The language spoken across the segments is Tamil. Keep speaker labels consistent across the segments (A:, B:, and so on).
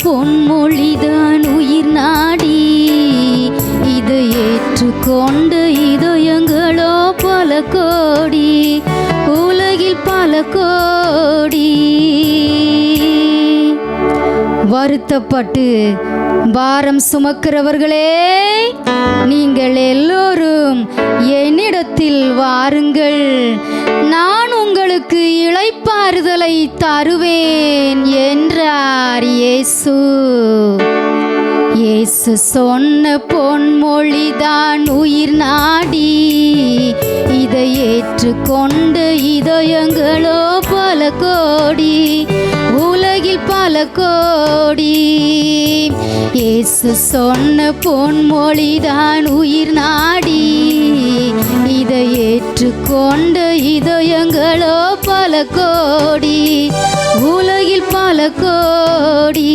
A: பொன்மொழிதான் உயிர் நாடி இதை ஏற்றுக்கொண்ட இதயங்களோ பல கோடி, உலகில் பல கோடி. வருத்தப்பட்டு பாரம் சுமக்கிறவர்களே, நீங்கள் எல்லோரும் என்னிடத்தில் வாருங்கள், நான் உங்களுக்கு இளைப்பாறுதலை தருவேன் என்றார் இயேசு. இயேசு சொன்ன பொன்மொழிதான் உயிர் நாடி இதை ஏற்றுக்கொண்ட இதயங்களோ பல கோடி, உலகில் பல கோடி. இயேசு சொன்ன பொன்மொழிதான் உயிர் நாடி இதை ஏற்றுக்கொண்ட இதயங்களோ பல கோடி, உலகில் பல கோடி.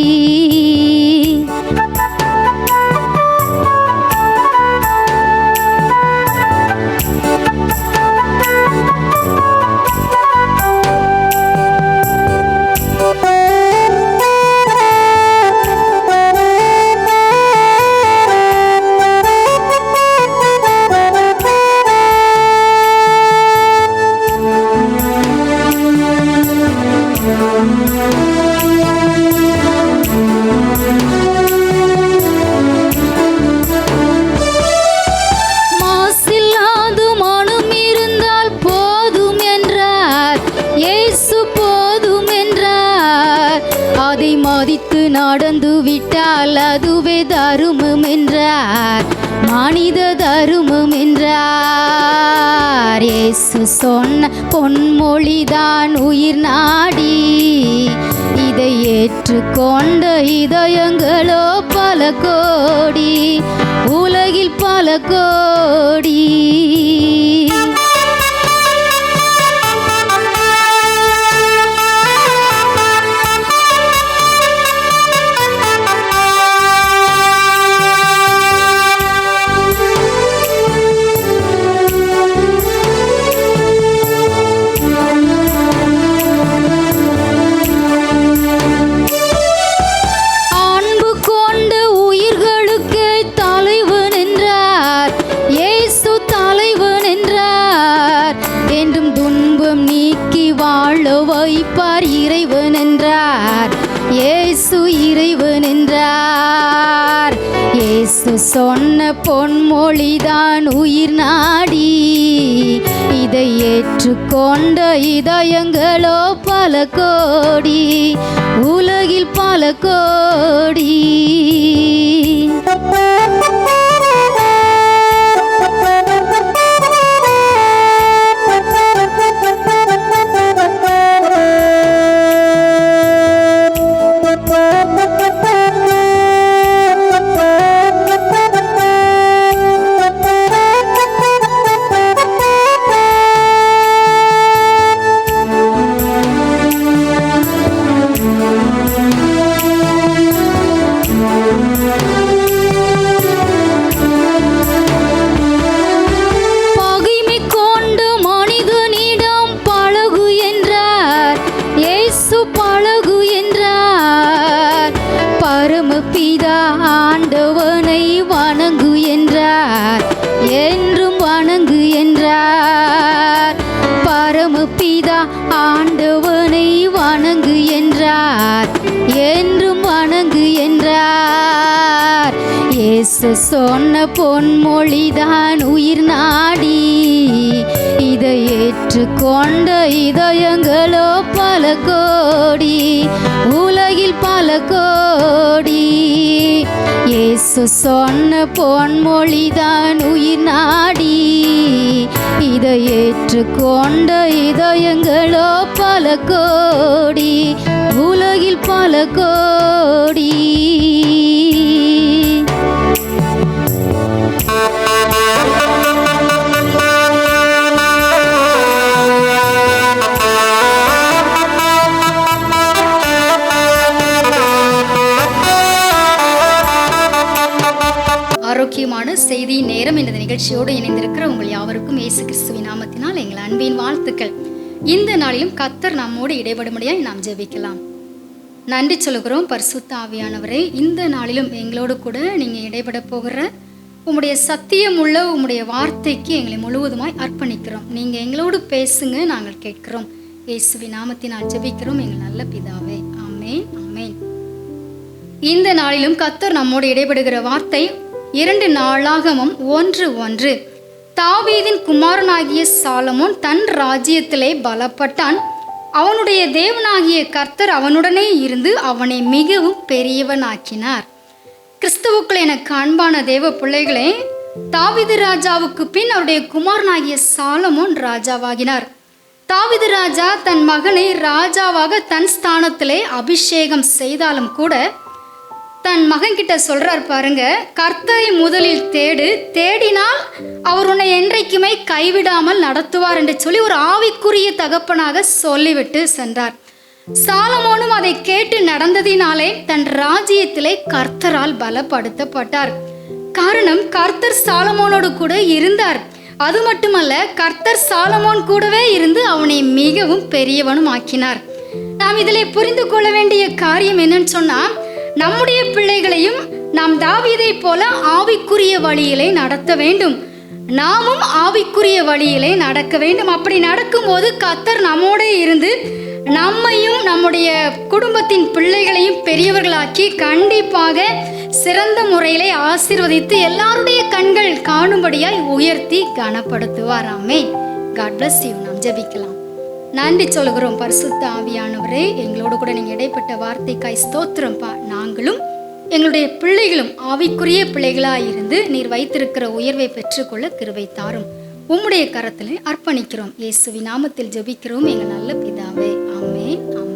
A: நடந்து விட்டால் அதுவே தருமம் என்றார், மனித தருமம் என்றார். இயேசு சொன்ன பொன்மொழிதான் உயிர் நாடி இதை ஏற்றுக்கொண்ட இதயங்களோ பல கோடி, உலகில் பல கோடி. வைப்பார் இறைவன் என்றார், இயேசு இறைவன் என்றார். இயேசு சொன்ன பொன்மொழிதான் உயிர் நாடி இதை ஏற்றுக்கொண்ட இதயங்களோ பல கோடி, உலகில் பல கோடி. பரமபிதா ஆண்டவனை வணங்கு என்றார், என்றும் வணங்கு என்றார். பரமபிதா ஆண்டவனை வணங்கு என்றார், என்றும் வணங்கு என்றார். இயேசு சொன்ன பொன்மொழிதான் உயிர் நாடி இதை ஏற்றுக்கொண்ட இதயங்களோ பல கோடி, உலகில் பல கோடி. இயேசு சொன்ன பொன்மொழிதான் உயிர் நாடி இதை ஏற்றுக்கொண்ட இதயங்களோ பல கோடி, உலகில் பல கோடி. ஆரோக்கியமான செய்தி நேரம் என்ற நிகழ்ச்சியோடு இணைந்திருக்கிற உங்கள் யாவருக்கும் இயேசு கிறிஸ்துவின் நாமத்தினால் எங்கள் அன்பின் வாழ்த்துக்கள். இந்த நாளிலும் கர்த்தர் நம்மோடு இடைபடும்படியாய் நாம் ஜெபிக்கலாம். நன்றி சொல்கிறோம் பரிசுத்த ஆவியானவரே. இந்த நாளிலும் எங்களோடு கூட நீங்கள் இடைப்பட போகிற உம்முடைய சத்தியம் உள்ள உம்முடைய வார்த்தைக்கு எங்களை முழுவதுமாய் அர்ப்பணிக்கிறோம். நீங்கள் எங்களோடு பேசுங்க, நாங்கள் கேட்கிறோம். இயேசுவின் நாமத்தினால் ஜெபிக்கிறோம் எங்கள் நல்ல பிதாவே. ஆமென், ஆமென். இந்த நாளிலும் கர்த்தர் நம்மோடு இடைபடுகிற வார்த்தை 2 நாளாகமம் 1:1. தாவீதின் குமாரனாகிய சாலமோன் தன் ராஜ்யத்திலே பலப்பட்டான். அவனுடைய தேவனாகிய கர்த்தர் அவனுடனே இருந்து அவனை மிகவும் பெரியவனாக்கினார். கிறிஸ்துவுக்குள் எனக்கு அன்பான தேவ பிள்ளைகளே, தாவீது ராஜாவுக்கு பின் அவருடைய குமாரனாகிய சாலமோன் ராஜாவாகினார். தாவீது ராஜா தன் மகனை ராஜாவாக தன் ஸ்தானத்திலே அபிஷேகம் செய்தாலும் கூட தன் மகன்கிட்ட சொல்றார் பாருங்க, கர்த்தரை முதலில் தேடு, தேடினால் அவர் உன்னை என்றைக்குமே கைவிடாமல் நடத்துவார் என்று சொல்லி ஒரு ஆவிக்குரிய தகப்பனாக சொல்லிவிட்டு சென்றார். சாலமோனும் அதை கேட்டு நடந்ததினாலே தன் ராஜ்யத்திலே கர்த்தரால் பலப்படுத்தப்பட்டார். காரணம், கர்த்தர் சாலமோனோடு கூட இருந்தார். அது மட்டுமல்ல, கர்த்தர் சாலமோன் கூடவே இருந்து அவனை மிகவும் பெரியவனும் ஆக்கினார். நாம் இதிலே புரிந்து கொள்ள வேண்டிய காரியம் என்னன்னு சொன்னா, நம்முடைய பிள்ளைகளையும் நாம் தாவீதை போல ஆவிக்குரிய வழியிலே நடத்த வேண்டும். நாமும் ஆவிக்குரிய வழியிலே நடக்க வேண்டும். அப்படி நடக்கும்போது கர்த்தர் நம்மோட இருந்து நம்மையும் நம்முடைய குடும்பத்தின் பிள்ளைகளையும் பெரியவர்களாக்கி கண்டிப்பாக சிறந்த முறையிலே ஆசீர்வதித்து எல்லாருடைய கண்கள் காணும்படியாய் உயர்த்தி கனப்படுத்துவார். ஆமென். God bless you. நாம் ஜெபிக்கலாம். நன்றி சொல்கிறோம் பரிசுத்த ஆவியானவரே, எங்களோடு கூட நீங்கள் இடைப்பட்ட வார்த்தைக்காய் ஸ்தோத்திரம்ப்பா. நாங்களும் எங்களுடைய பிள்ளைகளும் ஆவிக்குரிய பிள்ளைகளாக இருந்து நீர் வைத்திருக்கிற உயர்வை பெற்றுக்கொள்ள கிருபை தாரும். உம்முடைய கரத்தில் அர்ப்பணிக்கிறோம். இயேசுவின் நாமத்தில் ஜெபிக்கிறோம் எங்கள் நல்ல பிதாவே. ஆமென், ஆமென்.